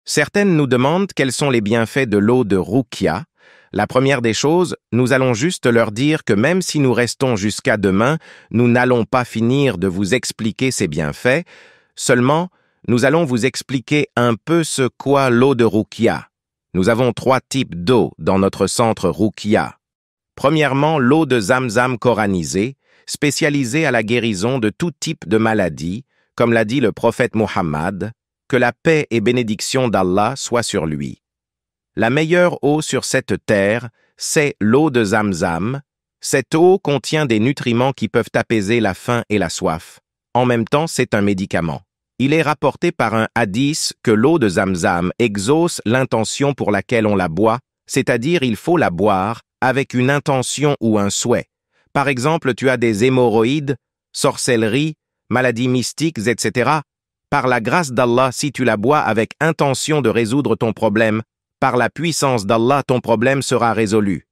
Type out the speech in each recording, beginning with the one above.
Certaines nous demandent quels sont les bienfaits de l'eau de Ruqya. La première des choses, nous allons juste leur dire que même si nous restons jusqu'à demain, nous n'allons pas finir de vous expliquer ces bienfaits. Seulement, nous allons vous expliquer un peu ce qu'est l'eau de Ruqya. Nous avons 3 types d'eau dans notre centre Ruqya. Premièrement, l'eau de Zamzam coranisée, spécialisée à la guérison de tout type de maladie, comme l'a dit le prophète Muhammad, que la paix et bénédiction d'Allah soient sur lui. La meilleure eau sur cette terre, c'est l'eau de Zamzam. Cette eau contient des nutriments qui peuvent apaiser la faim et la soif. En même temps, c'est un médicament. Il est rapporté par un hadith que l'eau de Zamzam exauce l'intention pour laquelle on la boit, c'est-à-dire il faut la boire avec une intention ou un souhait. Par exemple, tu as des hémorroïdes, sorcellerie, maladies mystiques, etc. Par la grâce d'Allah, si tu la bois avec intention de résoudre ton problème, par la puissance d'Allah, ton problème sera résolu.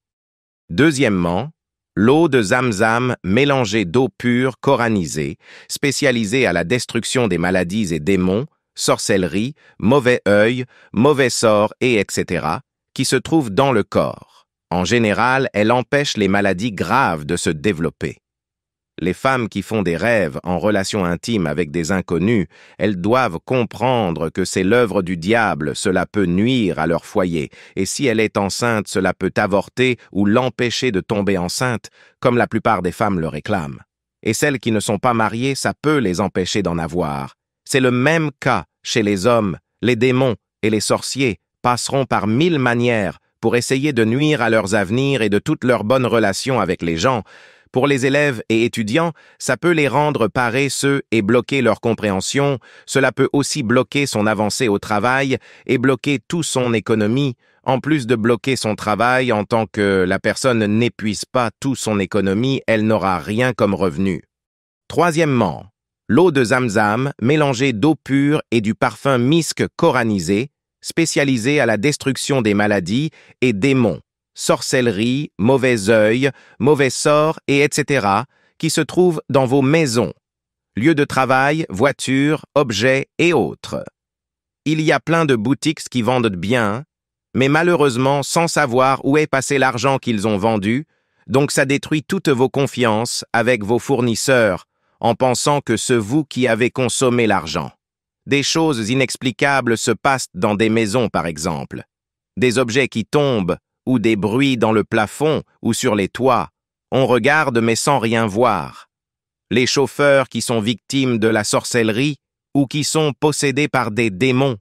Deuxièmement, l'eau de Zamzam mélangée d'eau pure coranisée, spécialisée à la destruction des maladies et démons, sorcellerie, mauvais œil, mauvais sort et etc., qui se trouvent dans le corps. En général, elle empêche les maladies graves de se développer. Les femmes qui font des rêves en relation intime avec des inconnus, elles doivent comprendre que c'est l'œuvre du diable, cela peut nuire à leur foyer, et si elle est enceinte, cela peut avorter ou l'empêcher de tomber enceinte, comme la plupart des femmes le réclament. Et celles qui ne sont pas mariées, ça peut les empêcher d'en avoir. C'est le même cas chez les hommes, les démons et les sorciers passeront par 1000 manières pour essayer de nuire à leurs avenirs et de toutes leurs bonnes relations avec les gens. Pour les élèves et étudiants, ça peut les rendre paresseux et bloquer leur compréhension, cela peut aussi bloquer son avancée au travail et bloquer toute son économie, en plus de bloquer son travail en tant que la personne n'épuise pas toute son économie, elle n'aura rien comme revenu. Troisièmement, l'eau de Zamzam mélangée d'eau pure et du parfum misk coranisé, spécialisé à la destruction des maladies et démons, sorcellerie, mauvais œil, mauvais sort et etc., qui se trouvent dans vos maisons, lieux de travail, voitures, objets et autres. Il y a plein de boutiques qui vendent bien, mais malheureusement sans savoir où est passé l'argent qu'ils ont vendu, donc ça détruit toutes vos confiances avec vos fournisseurs en pensant que c'est vous qui avez consommé l'argent. Des choses inexplicables se passent dans des maisons par exemple. Des objets qui tombent, ou des bruits dans le plafond ou sur les toits. On regarde mais sans rien voir. Les chauffeurs qui sont victimes de la sorcellerie ou qui sont possédés par des démons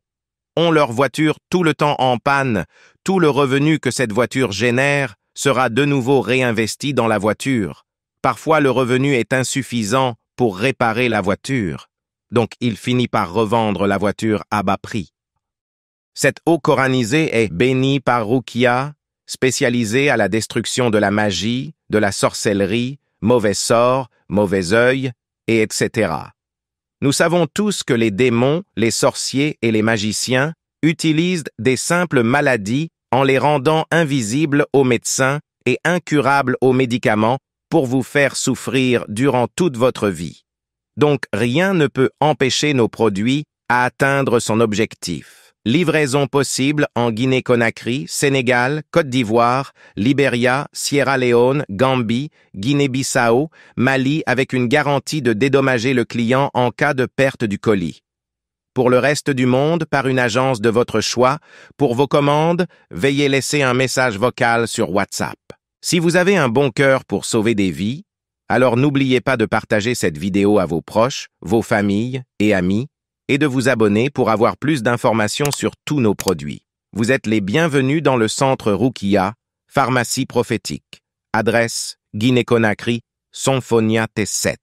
ont leur voiture tout le temps en panne. Tout le revenu que cette voiture génère sera de nouveau réinvesti dans la voiture. Parfois, le revenu est insuffisant pour réparer la voiture. Donc, il finit par revendre la voiture à bas prix. Cette eau coranisée est bénie par Ruqya, spécialisée à la destruction de la magie, de la sorcellerie, mauvais sort, mauvais œil, et etc. Nous savons tous que les démons, les sorciers et les magiciens utilisent des simples maladies en les rendant invisibles aux médecins et incurables aux médicaments pour vous faire souffrir durant toute votre vie. Donc rien ne peut empêcher nos produits à atteindre son objectif. Livraison possible en Guinée-Conakry, Sénégal, Côte d'Ivoire, Libéria, Sierra Leone, Gambie, Guinée-Bissau, Mali avec une garantie de dédommager le client en cas de perte du colis. Pour le reste du monde, par une agence de votre choix, pour vos commandes, veuillez laisser un message vocal sur WhatsApp. Si vous avez un bon cœur pour sauver des vies, alors n'oubliez pas de partager cette vidéo à vos proches, vos familles et amis, et de vous abonner pour avoir plus d'informations sur tous nos produits. Vous êtes les bienvenus dans le centre Ruqya, pharmacie prophétique. Adresse Guinée-Conakry, Sonfonia T7.